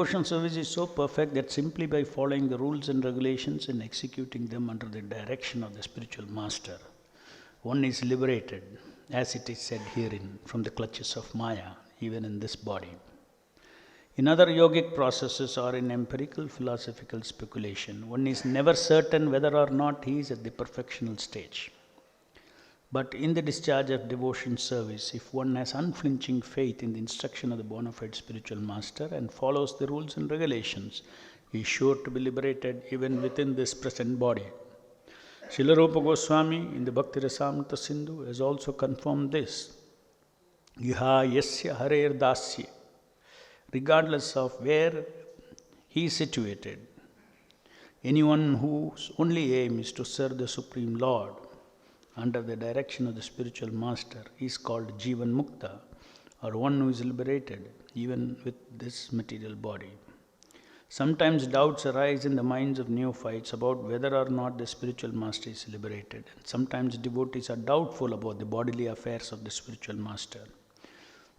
Devotional service is so perfect that simply by following the rules and regulations and executing them under the direction of the spiritual master, one is liberated, as it is said herein, from the clutches of Maya, even in this body. In other yogic processes or in empirical philosophical speculation, one is never certain whether or not he is at the perfectional stage. But in the discharge of devotion service, if one has unflinching faith in the instruction of the bona fide spiritual master and follows the rules and regulations, he is sure to be liberated even within this present body. Srila Rupa Goswami in the Bhakti Rasamrita Sindhu has also confirmed this. Iha yasya harer dasya. Regardless of where he is situated, anyone whose only aim is to serve the Supreme Lord under the direction of the spiritual master is called Jivan Mukta, or one who is liberated even with this material body. Sometimes doubts arise in the minds of neophytes about whether or not the spiritual master is liberated, and sometimes devotees are doubtful about the bodily affairs of the spiritual master.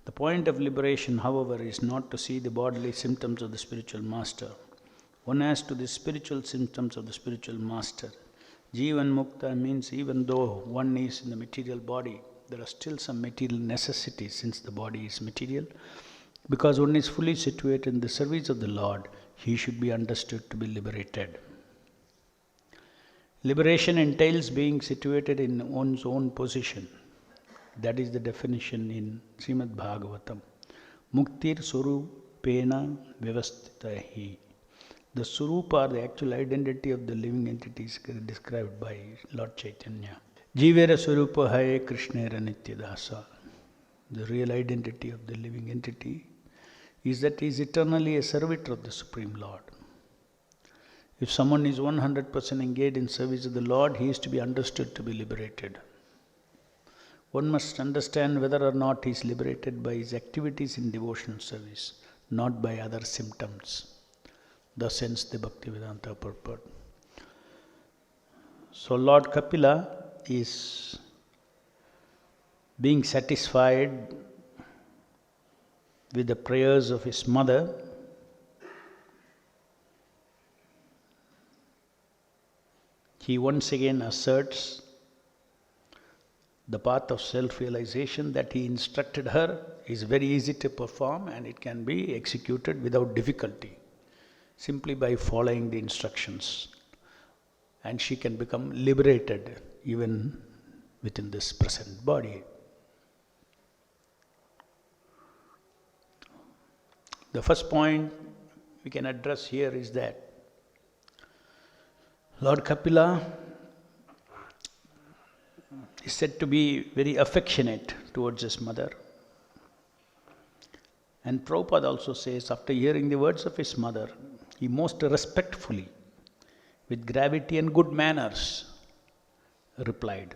The point of liberation, however, is not to see the bodily symptoms of the spiritual master. One has to the spiritual symptoms of the spiritual master. Jivan Mukta means even though one is in the material body, there are still some material necessities since the body is material. Because one is fully situated in the service of the Lord, he should be understood to be liberated. Liberation entails being situated in one's own position. That is the definition in Srimad Bhagavatam. Muktir Surupena Vyavastitahi. The Surupa, the actual identity of the living entity, is described by Lord Chaitanya. Jivera Surupa Haye Krishnera Nityadasa. The real identity of the living entity is that he is eternally a servitor of the Supreme Lord. If someone is 100% engaged in service of the Lord, he is to be understood to be liberated. One must understand whether or not he is liberated by his activities in devotional service, not by other symptoms. Thus ends the Bhaktivedanta purport. So Lord Kapila is being satisfied with the prayers of his mother. He once again asserts the path of self-realization that he instructed her is very easy to perform and it can be executed without difficulty, simply by following the instructions. And she can become liberated even within this present body. The first point we can address here is that Lord Kapila is said to be very affectionate towards his mother. And Prabhupada also says, after hearing the words of his mother, he most respectfully, with gravity and good manners, replied.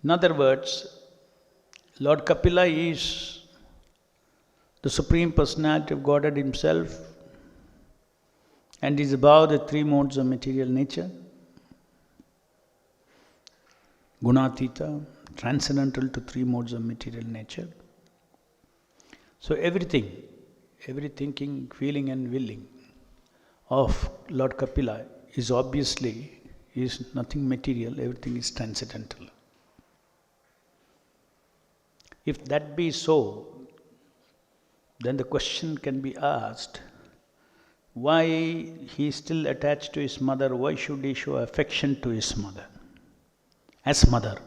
In other words, Lord Kapila is the Supreme Personality of Godhead himself and is above the three modes of material nature. Gunatita, transcendental to three modes of material nature. So everything, every thinking, feeling and willing of Lord Kapila is obviously nothing material, everything is transcendental. If that be so, then the question can be asked, why he is still attached to his mother, why should he show affection to his mother? As mother.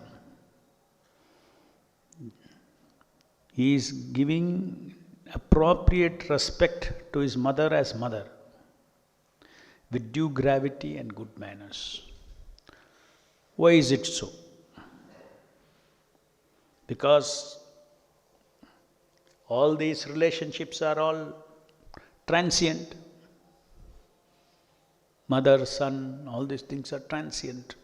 He is giving appropriate respect to his mother as mother, with due gravity and good manners. Why is it so? Because all these relationships are all transient. Mother, son, all these things are transient.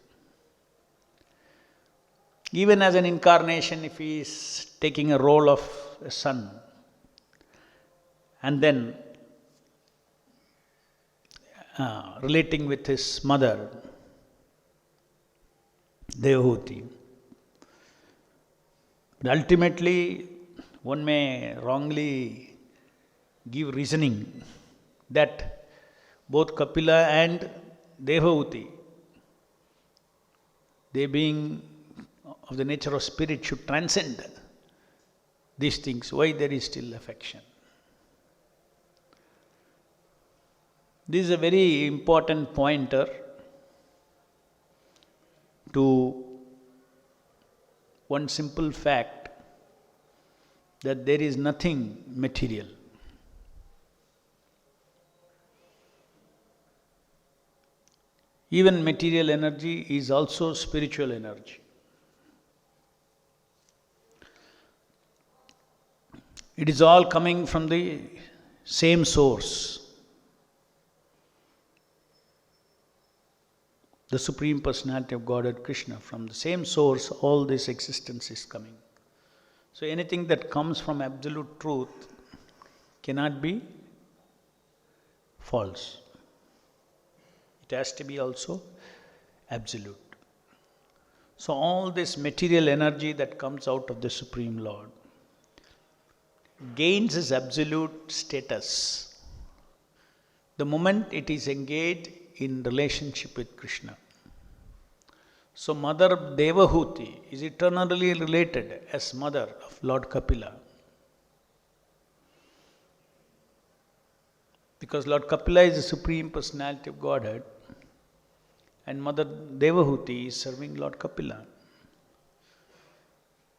Even as an incarnation, if he is taking a role of a son, and then relating with his mother, Devahuti. But ultimately, one may wrongly give reasoning that both Kapila and Devahuti, they being of the nature of spirit, should transcend these things. Why there is still affection? This is a very important pointer to one simple fact that there is nothing material. Even material energy is also spiritual energy. It is all coming from the same source. The Supreme Personality of Godhead Krishna. From the same source, all this existence is coming. So anything that comes from absolute truth cannot be false. It has to be also absolute. So all this material energy that comes out of the Supreme Lord gains its absolute status the moment it is engaged in relationship with Krishna. So Mother Devahuti is eternally related as mother of Lord Kapila. Because Lord Kapila is the Supreme Personality of Godhead and Mother Devahuti is serving Lord Kapila.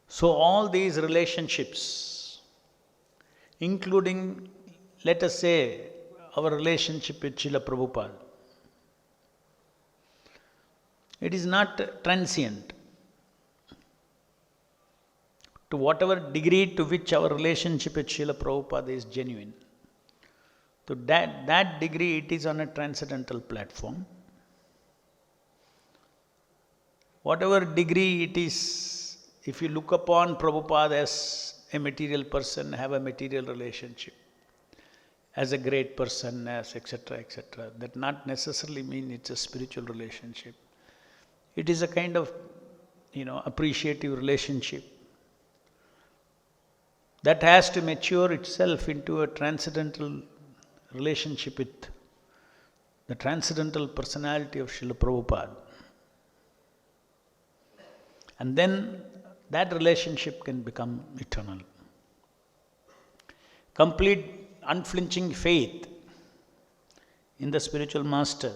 So all these relationships, including, let us say, our relationship with Srila Prabhupada, it is not transient. To whatever degree to which our relationship with Srila Prabhupada is genuine, to that degree it is on a transcendental platform. Whatever degree it is, if you look upon Prabhupada as a material person, have a material relationship, as a great person, as etc., that not necessarily mean it's a spiritual relationship. It is a kind of, appreciative relationship that has to mature itself into a transcendental relationship with the transcendental personality of Srila Prabhupada. And then that relationship can become eternal. Complete unflinching faith in the spiritual master.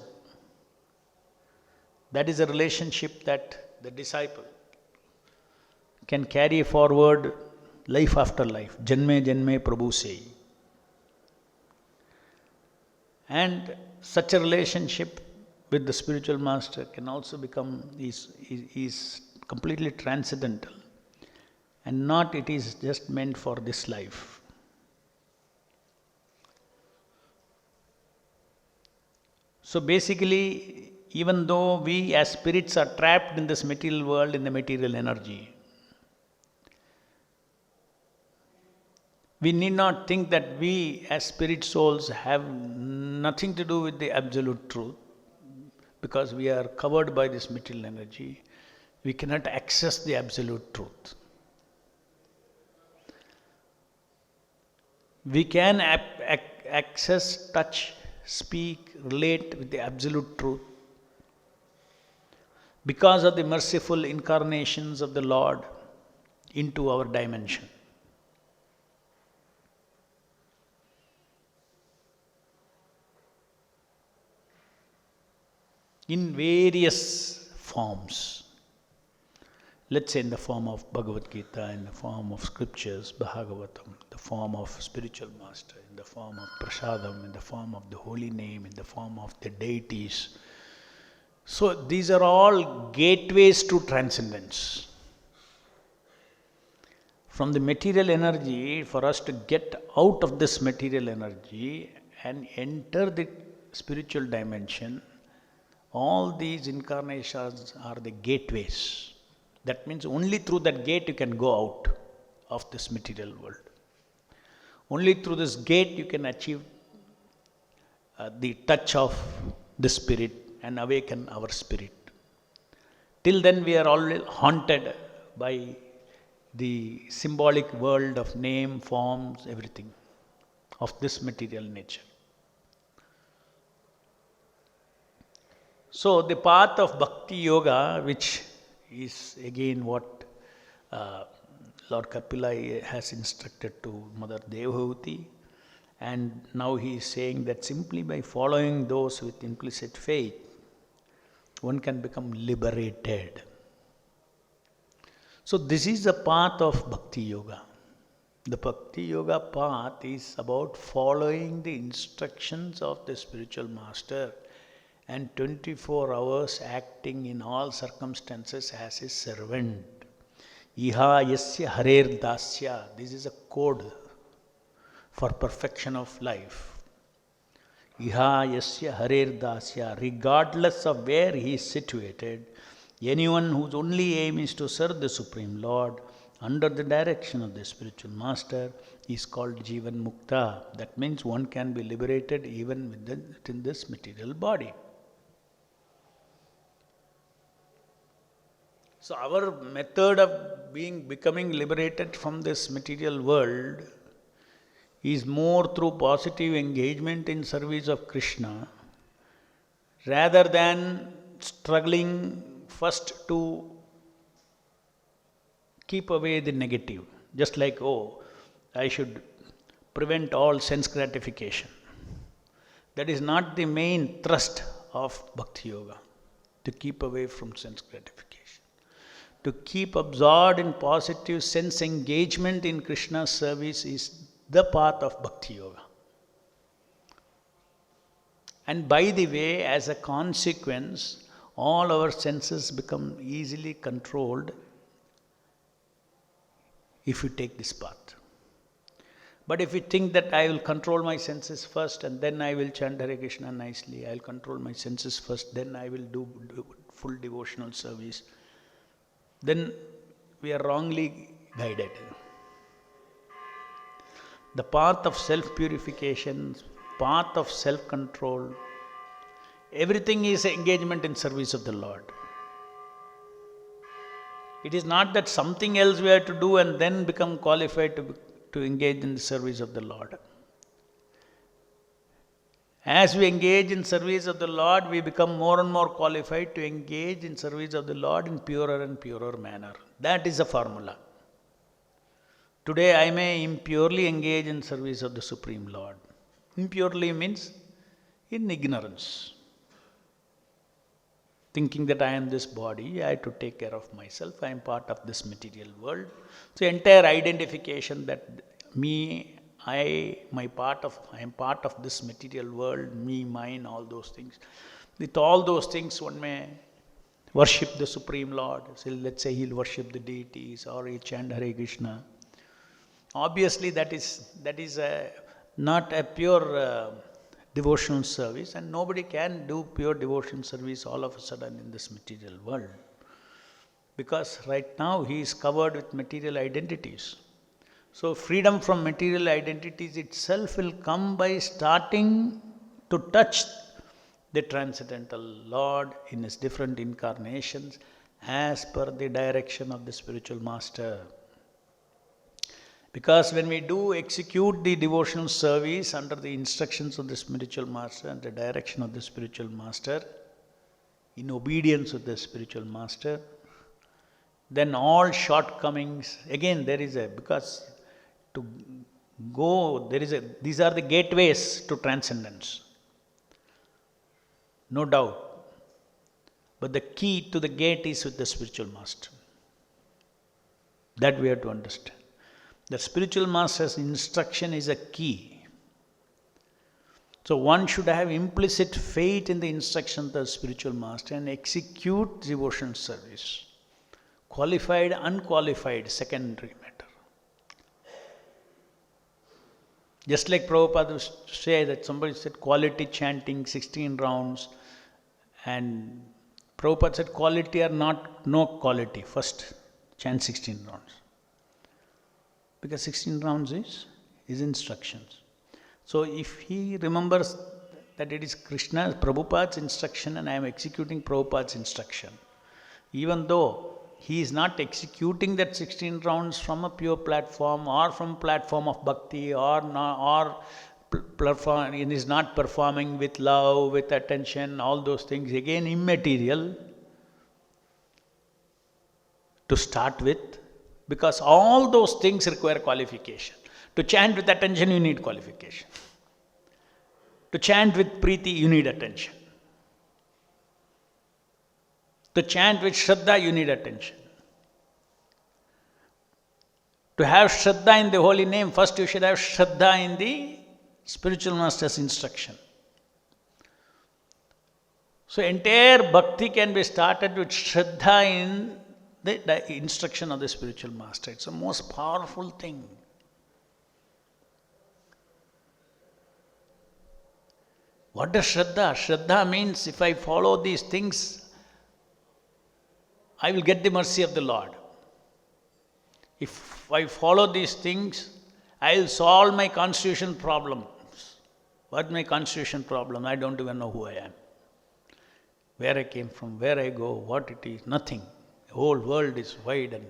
That is a relationship that the disciple can carry forward life after life. Janme Janme Prabhu se. And such a relationship with the spiritual master can also become, is completely transcendental. And not it is just meant for this life. So basically, even though we as spirits are trapped in this material world, in the material energy, we need not think that we as spirit souls have nothing to do with the absolute truth, because we are covered by this material energy. We cannot access the absolute truth. We can access, touch, speak, relate with the absolute truth because of the merciful incarnations of the Lord into our dimension. In various forms. Let's say in the form of Bhagavad Gita, in the form of scriptures, Bhagavatam, the form of spiritual master, in the form of prasadam, in the form of the holy name, in the form of the deities. So these are all gateways to transcendence. From the material energy, for us to get out of this material energy and enter the spiritual dimension, all these incarnations are the gateways. That means only through that gate you can go out of this material world. Only through this gate you can achieve the touch of the spirit and awaken our spirit. Till then we are all haunted by the symbolic world of name, forms, everything. of this material nature. So the path of Bhakti Yoga, which is again what Lord Kapila has instructed to Mother Devahuti, and now he is saying that simply by following those with implicit faith, one can become liberated. So this is the path of Bhakti Yoga. The Bhakti Yoga path is about following the instructions of the spiritual master and 24 hours acting in all circumstances as his servant. Iha yasya harer dasya. This is a code for perfection of life. Iha yasya harer dasya. Regardless of where he is situated, anyone whose only aim is to serve the Supreme Lord under the direction of the spiritual master is called Jivan Mukta. That means one can be liberated even within this material body. So our method of becoming liberated from this material world is more through positive engagement in service of Krishna, rather than struggling first to keep away the negative. Just like, I should prevent all sense gratification. That is not the main thrust of Bhakti Yoga, to keep away from sense gratification. To keep absorbed in positive sense engagement in Krishna's service is the path of Bhakti Yoga. And by the way, as a consequence, all our senses become easily controlled if you take this path. But if you think that I will control my senses first and then I will chant Hare Krishna nicely, I will control my senses first, then I will do full devotional service, then we are wrongly guided. The path of self-purification, path of self-control, everything is engagement in service of the Lord. It is not that something else we have to do and then become qualified to engage in the service of the Lord. As we engage in service of the Lord, we become more and more qualified to engage in service of the Lord in purer and purer manner. That is the formula. Today I may impurely engage in service of the Supreme Lord. Impurely means in ignorance. Thinking that I am this body, I have to take care of myself, I am part of this material world. So entire identification that I am part of this material world, me, mine, all those things. With all those things, one may worship the Supreme Lord. So let's say he'll worship the deities or he'll chant Hare Krishna. Obviously, that is not a pure devotional service, and nobody can do pure devotional service all of a sudden in this material world. Because right now he is covered with material identities. So freedom from material identities itself will come by starting to touch the transcendental Lord in his different incarnations as per the direction of the spiritual master. Because when we do execute the devotional service under the instructions of the spiritual master and the direction of the spiritual master, in obedience to the spiritual master, then all shortcomings, again these are the gateways to transcendence. No doubt. But the key to the gate is with the spiritual master. That we have to understand. The spiritual master's instruction is a key. So one should have implicit faith in the instruction of the spiritual master and execute devotional service. Qualified, unqualified, secondary matter. Just like Prabhupada say that somebody said quality chanting 16 rounds, and Prabhupada said quality or no quality, first chant 16 rounds. Because 16 rounds is instructions. So if he remembers that it is Krishna, Prabhupada's instruction and I am executing Prabhupada's instruction, even though He is not executing that 16 rounds from a pure platform or from platform of bhakti or platform, he is not performing with love, with attention, all those things, again immaterial to start with, because all those things require qualification. To chant with attention, you need qualification. To chant with preeti, you need attention. To chant with Shraddha, you need attention. To have Shraddha in the holy name, first you should have Shraddha in the spiritual master's instruction. So entire bhakti can be started with Shraddha in the instruction of the spiritual master. It's the most powerful thing. What does Shraddha? Shraddha means if I follow these things, I will get the mercy of the Lord. If I follow these things, I will solve my constitutional problems. What my constitutional problem? I don't even know who I am. Where I came from, where I go, what it is, nothing. The whole world is wide and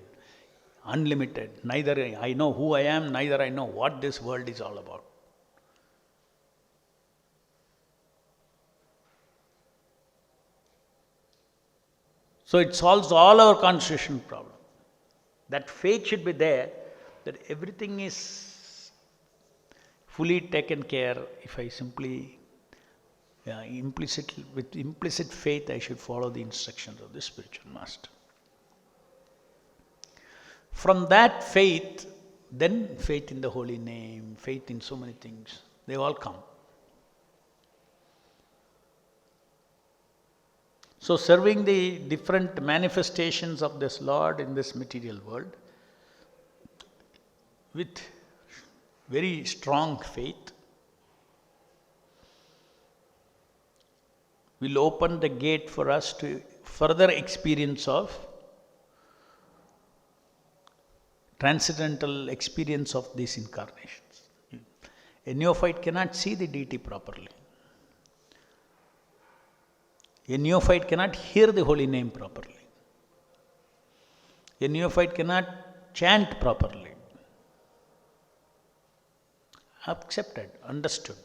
unlimited. Neither I know who I am, neither I know what this world is all about. So it solves all our constitutional problems. That faith should be there, that everything is fully taken care if I simply, with implicit faith, I should follow the instructions of the spiritual master. From that faith, then faith in the holy name, faith in so many things, they all come. So serving the different manifestations of this Lord in this material world with very strong faith will open the gate for us to further experience of transcendental experience of these incarnations. A neophyte cannot see the deity properly. A neophyte cannot hear the holy name properly. A neophyte cannot chant properly. Accepted, understood.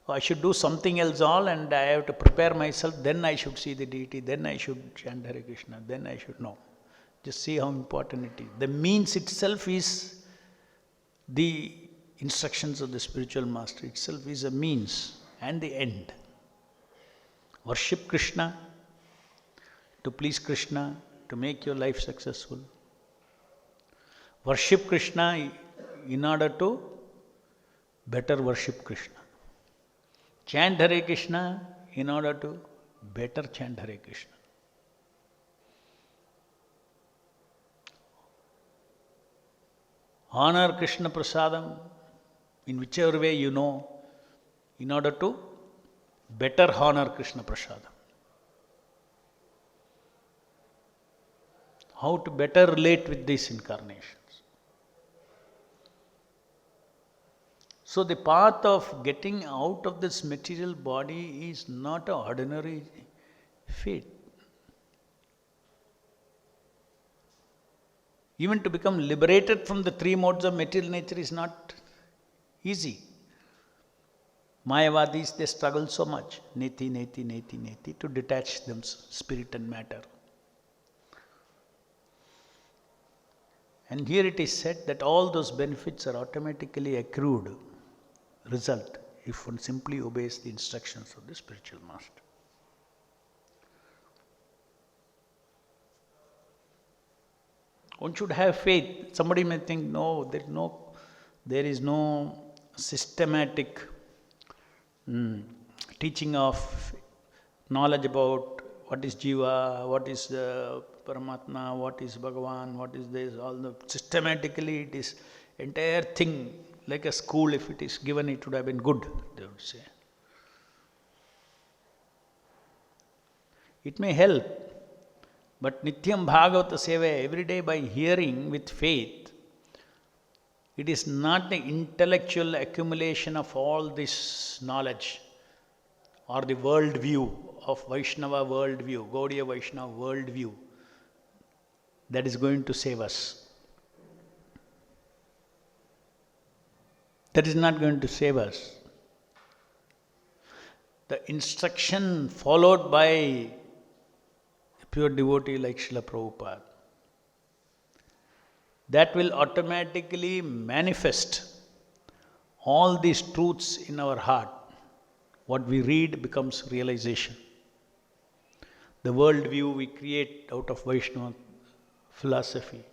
Oh, I should do something else all and I have to prepare myself, then I should see the deity, then I should chant Hare Krishna, then I should know. Just see how important it is. The means itself is the instructions of the spiritual master itself is a means and the end. Worship Krishna, to please Krishna, to make your life successful. Worship Krishna in order to better worship Krishna. Chant Hare Krishna in order to better chant Hare Krishna. Honor Krishna Prasadam in whichever way you know, in order to better honor Krishna Prasadam. How to better relate with these incarnations. So the path of getting out of this material body is not an ordinary feat. Even to become liberated from the three modes of material nature is not easy. Mayavadis, they struggle so much, neti, to detach themselves, spirit and matter. And here it is said that all those benefits are automatically accrued result if one simply obeys the instructions of the spiritual master. One should have faith. Somebody may think, no, there is no systematic teaching of knowledge about what is Jiva, what is Paramatma, what is Bhagavan, what is this, all the systematically it is entire thing, like a school, if it is given, it would have been good, they would say. It may help, but Nityam Bhagavata Seva, every day by hearing with faith, it is not the intellectual accumulation of all this knowledge or the world view of Vaishnava world view, Gaudiya Vaishnava world view. that is going to save us. That is not going to save us. The instruction followed by a pure devotee like Srila Prabhupada, that will automatically manifest all these truths in our heart. What we read becomes realization. The worldview we create out of Vaishnava philosophy.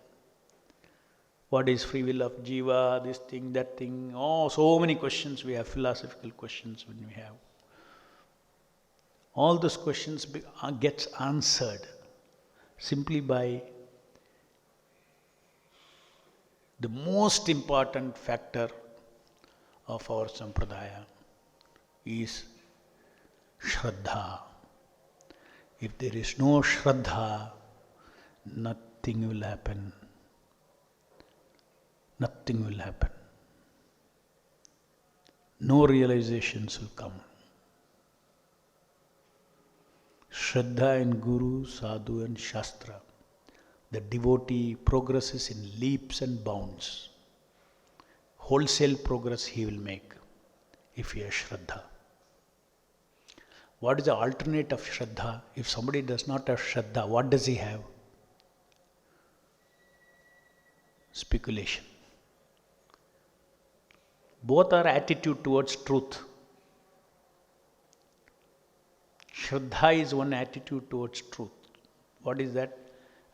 What is free will of Jiva, this thing, that thing, so many questions we have, philosophical questions when we have. All those questions gets answered simply by the most important factor of our sampradaya is Shraddha. If there is no Shraddha, nothing will happen. Nothing will happen. No realizations will come. Shraddha in Guru, Sadhu and Shastra. The devotee progresses in leaps and bounds. Wholesale progress he will make if he has Shraddha. What is the alternate of Shraddha? If somebody does not have Shraddha, what does he have? Speculation. Both are attitude towards truth. Shraddha is one attitude towards truth. What is that?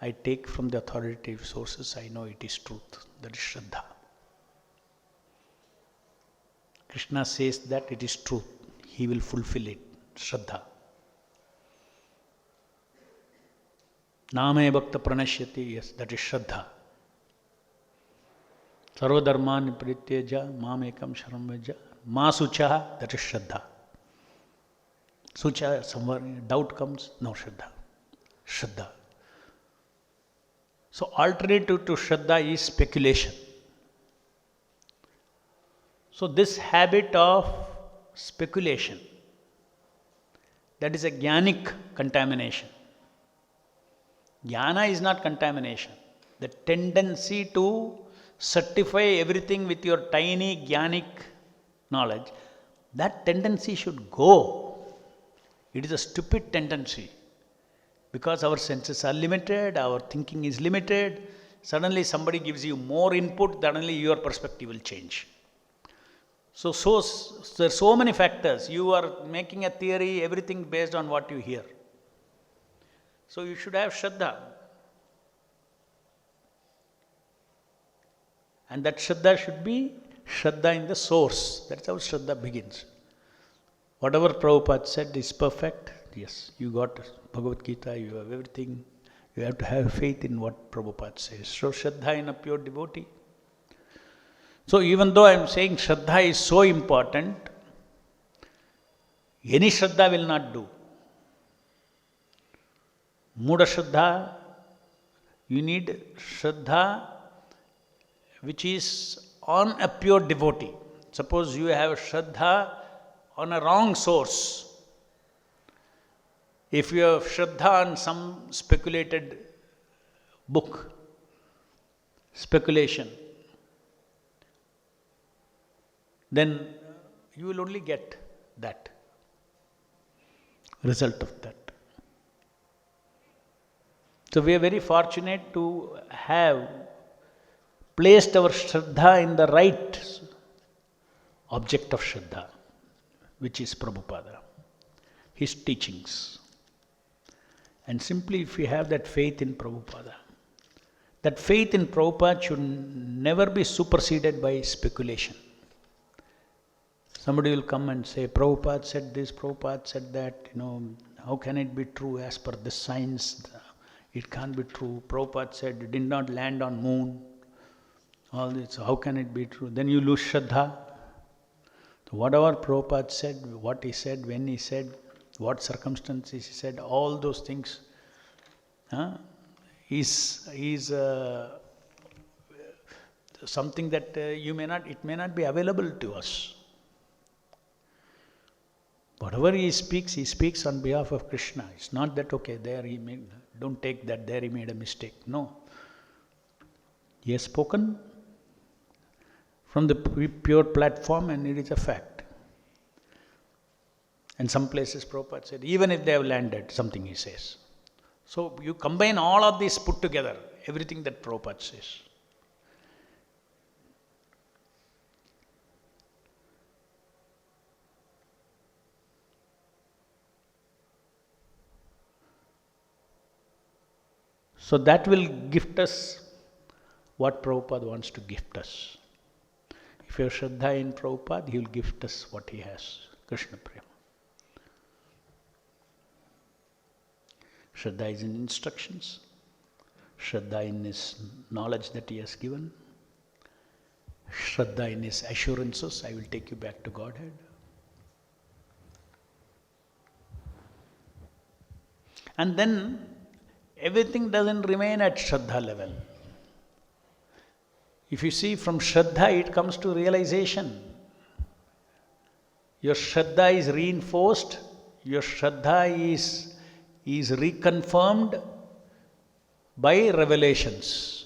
I take from the authoritative sources, I know it is truth. That is Shraddha. Krishna says that it is truth. He will fulfill it. Shraddha. Name bhakta pranashyati, yes, that is Shraddha. Sarva dharmani parityaja, mam ekam sharanam vraja, ma sucha, that is Shraddha. Sucha, somewhere doubt comes, no Shraddha. Shraddha. So alternative to Shraddha is speculation. So this habit of speculation, that is a jnanic contamination. Jnana is not contamination. The tendency to certify everything with your tiny jnanic knowledge, that tendency should go. It is a stupid tendency. Because our senses are limited, our thinking is limited, suddenly somebody gives you more input, suddenly your perspective will change. So there are so many factors. You are making a theory, everything based on what you hear. So you should have Shraddha. And that Shraddha should be Shraddha in the source. That's how Shraddha begins. Whatever Prabhupada said is perfect. Yes, you got Bhagavad Gita, you have everything. You have to have faith in what Prabhupada says. So Shraddha in a pure devotee. So even though I am saying Shraddha is so important, any Shraddha will not do. Muda Shraddha, you need Shraddha which is on a pure devotee. Suppose you have Shraddha on a wrong source. If you have Shraddha on some speculated book, speculation, then you will only get that result of that. So we are very fortunate to have placed our Shraddha in the right object of Shraddha, which is Prabhupada, his teachings. And simply if we have that faith in Prabhupada, that faith in Prabhupada should never be superseded by speculation. Somebody will come and say, Prabhupada said this, Prabhupada said that, how can it be true as per the science? It can't be true. Prabhupada said it did not land on moon. All this, how can it be true? Then you lose Shraddha. So whatever Prabhupada said, what he said, when he said, what circumstances he said, all those things is something that it may not be available to us. Whatever he speaks on behalf of Krishna. It's not that, okay, there he made, don't take that, there he made a mistake. No. He has spoken from the pure platform, and it is a fact. And some places Prabhupada said, even if they have landed, something he says. So you combine all of this put together, everything that Prabhupada says. So that will gift us what Prabhupada wants to gift us. If you have Shraddha in Prabhupada, he will gift us what he has, Krishna Prema. Shraddha is in instructions, Shraddha in his knowledge that he has given, Shraddha in his assurances, I will take you back to Godhead. And then everything doesn't remain at Shraddha level. If you see from Shraddha, it comes to realization. Your Shraddha is reinforced, your Shraddha is reconfirmed by revelations.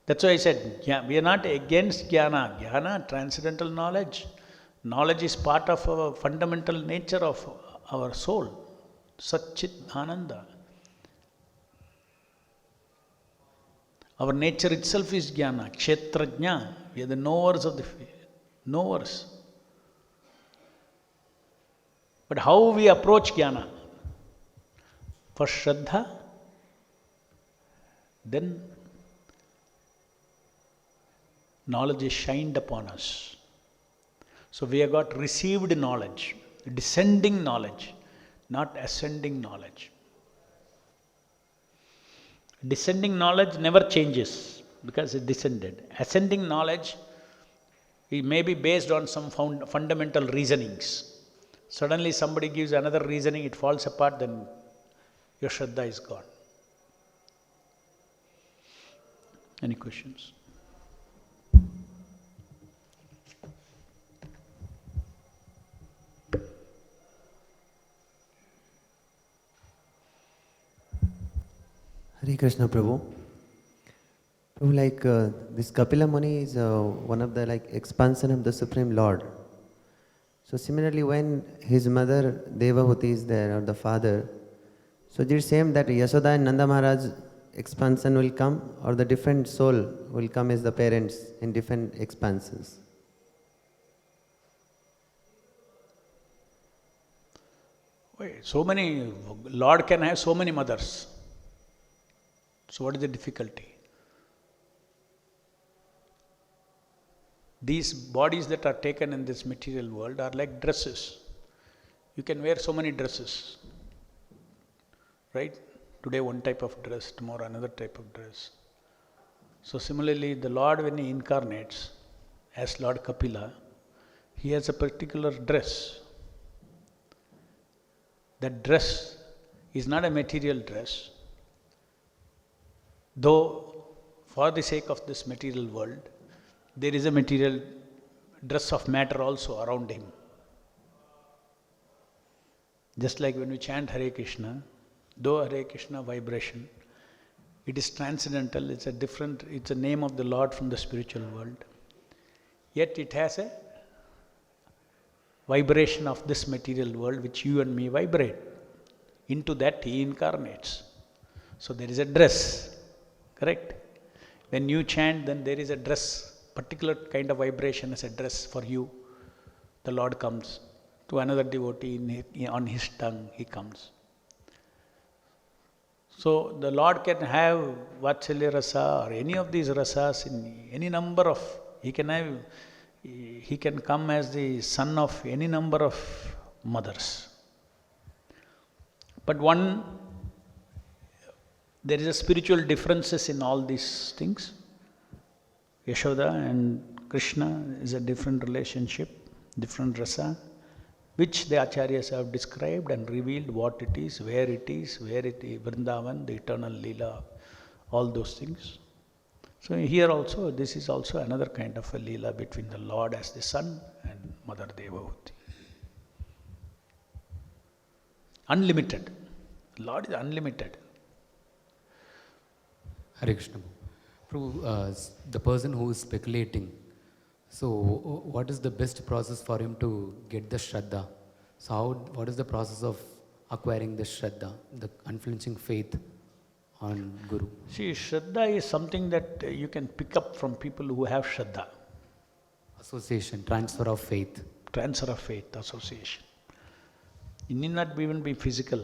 That's why I said, we are not against jnana. Jnana, transcendental knowledge. Knowledge is part of our fundamental nature of our soul. Satchit Ananda. Our nature itself is jnana, kshetrajna. We are the knowers of the knowers. But how we approach jnana? First Shraddha, then knowledge is shined upon us. So we have got received knowledge, descending knowledge, not ascending knowledge. Descending knowledge never changes because it descended. Ascending knowledge, it may be based on some fundamental reasonings. Suddenly somebody gives another reasoning, it falls apart, then your Shraddha is gone. Any questions? Hare Krishna Prabhu. Prabhu, this Kapila Muni is one of the expansion of the Supreme Lord. So similarly, when his mother Devahuti is there, or the father, so it is same that Yashoda and Nanda Maharaj expansion will come, or the different soul will come as the parents in different expansions? So many, Lord can have so many mothers. So what is the difficulty? These bodies that are taken in this material world are like dresses. You can wear so many dresses, right? Today one type of dress, tomorrow another type of dress. So similarly, the Lord, when he incarnates as Lord Kapila, he has a particular dress. That dress is not a material dress. Though, for the sake of this material world, there is a material dress of matter also around him. Just like when we chant Hare Krishna, though Hare Krishna vibration, it is transcendental, it's a name of the Lord from the spiritual world. Yet it has a vibration of this material world which you and me vibrate. Into that he incarnates. So there is a dress, correct? When you chant, then there is a dress, particular kind of vibration as a dress for you. The Lord comes. To another devotee, on his tongue he comes. So the Lord can have Vatsalya Rasa or any of these rasas in any number of, he can come as the son of any number of mothers. But there is a spiritual differences in all these things. Yashoda and Krishna is a different relationship, different rasa, which the Acharyas have described and revealed what it is, where it is, Vrindavan, the eternal Leela, all those things. So here also, this is also another kind of a Leela between the Lord as the Son and Mother Devahuti. Unlimited. Lord is unlimited. Hare Krishna. The person who is speculating, so what is the best process for him to get the Shraddha? So what is the process of acquiring the Shraddha, the unflinching faith on Guru? See, Shraddha is something that you can pick up from people who have Shraddha. Association, transfer of faith. Transfer of faith, association. It need not even be physical.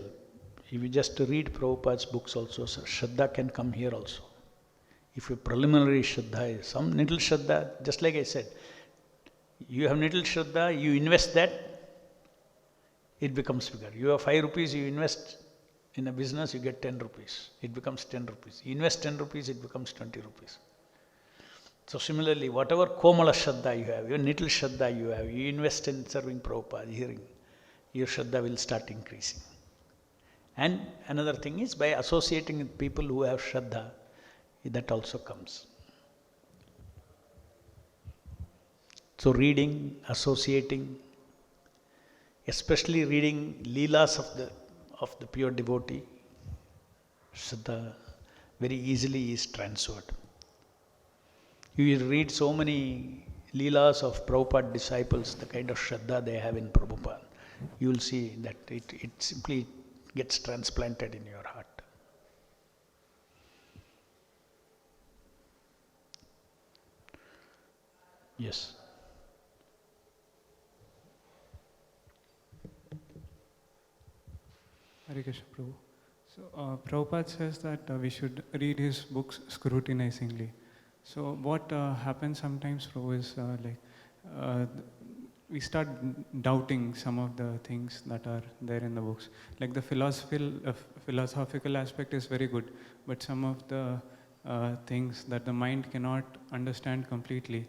If you just read Prabhupada's books also, so Shraddha can come here also. If your preliminary Shraddha is some little Shraddha, just like I said, you have little Shraddha, you invest that, it becomes bigger. You have 5 rupees, you invest in a business, you get 10 rupees. It becomes 10 rupees. You invest 10 rupees, it becomes 20 rupees. So similarly, whatever Komala Shraddha you have, your little Shraddha you have, you invest in serving Prabhupada, hearing, your Shraddha will start increasing. And another thing is, by associating with people who have Shraddha, that also comes. So reading, associating, especially reading Leelas of the pure devotee, Shraddha very easily is transferred. You will read so many Leelas of Prabhupada disciples, the kind of Shraddha they have in Prabhupada. You will see that it simply gets transplanted in your heart. Yes. Hare Krishna Prabhu. So Prabhupada says that we should read his books scrutinizingly. So what happens sometimes, Prabhu, is we start doubting some of the things that are there in the books. Like the philosophical aspect is very good, but some of the things that the mind cannot understand completely,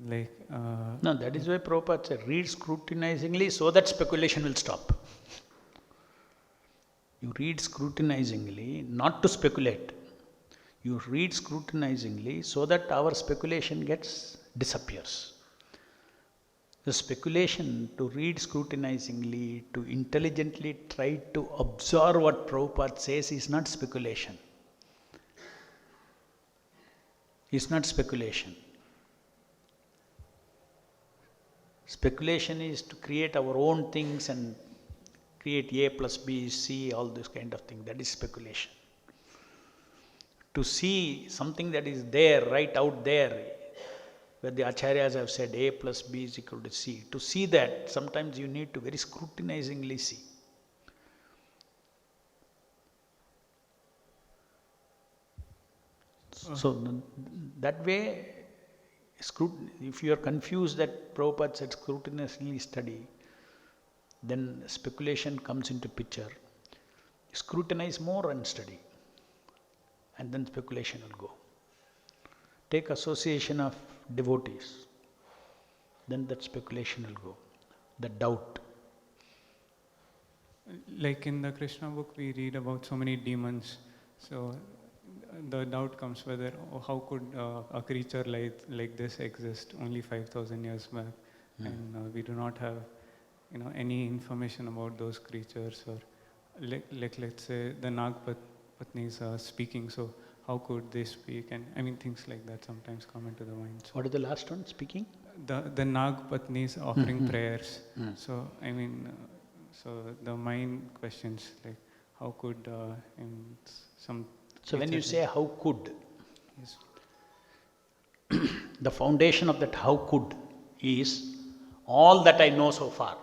like... No, that is why Prabhupada said, read scrutinizingly so that speculation will stop. You read scrutinizingly, not to speculate. You read scrutinizingly so that our speculation disappears. The speculation, to read scrutinizingly, to intelligently try to absorb what Prabhupada says is not speculation. It's not speculation. Speculation is to create our own things and create A plus B, C, all this kind of thing. That is speculation. To see something that is there, right out there, where the Acharyas have said A plus B is equal to C. To see that, sometimes you need to very scrutinizingly see. So that way, if you are confused that Prabhupada said scrutinizingly study, then speculation comes into picture. Scrutinize more and study, and then speculation will go. Take association of devotees, then that speculation will go. The doubt. Like in the Krishna book, we read about so many demons. So the doubt comes whether, how could a creature like this exist only 5,000 years back, and we do not have any information about those creatures, or let's say the Nag Patnis are speaking, so how could they speak? And I mean, things like that sometimes come into the mind. So what is the last one, speaking? The Nag Patnis offering prayers. So I mean, so the mind questions like, how could some... So when you say how could, Yes. the foundation of that how could is all that I know so far.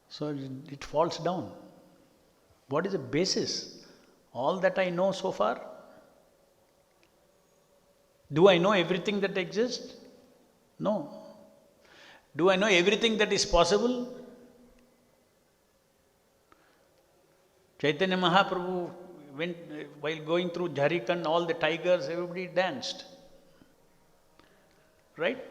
So it falls down. What is the basis? All that I know so far? Do I know everything that exists? No. Do I know everything that is possible? Chaitanya Mahaprabhu went, while going through Jharikand, all the tigers, everybody danced. Right?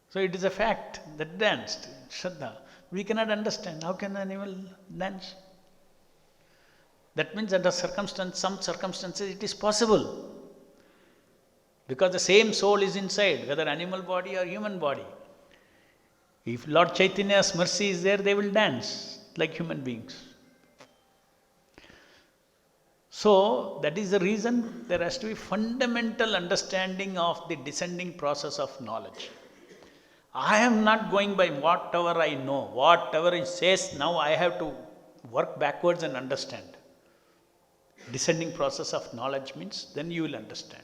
So it is a fact that danced, Shraddha. We cannot understand. How can an animal dance? That means under some circumstances it is possible. Because the same soul is inside, whether animal body or human body. If Lord Chaitanya's mercy is there, they will dance like human beings. So that is the reason there has to be fundamental understanding of the descending process of knowledge. I am not going by whatever I know, whatever it says now I have to work backwards and understand. Descending process of knowledge means then you will understand.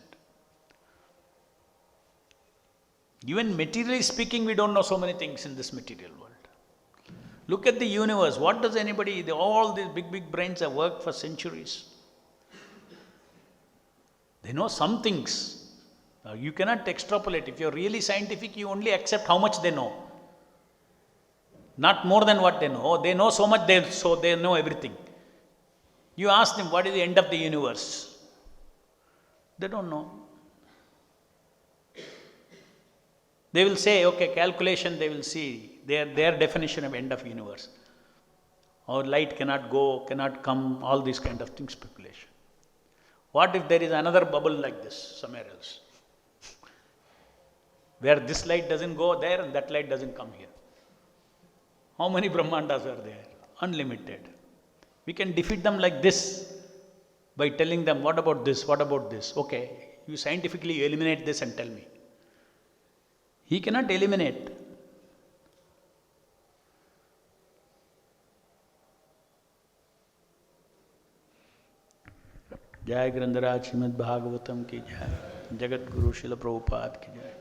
Even materially speaking, we don't know so many things in this material world. Look at the universe. What does anybody, all these big brains have worked for centuries. They know some things. Now, you cannot extrapolate. If you're really scientific, you only accept how much they know. Not more than what they know. They know so much, so they know everything. You ask them, what is the end of the universe? They don't know. They will say, okay, calculation, they will see their definition of end of universe. Or light cannot go, cannot come, all these kind of things, speculation. What if there is another bubble like this somewhere else? Where this light doesn't go there and that light doesn't come here. How many Brahmandas are there? Unlimited. We can defeat them like this by telling them, what about this, what about this? Okay, you scientifically eliminate this and tell me. He cannot eliminate. जय ग्रंथराज श्रीमद् भागवतम की जय, जगत गुरु शिल प्रभुपाद की जय।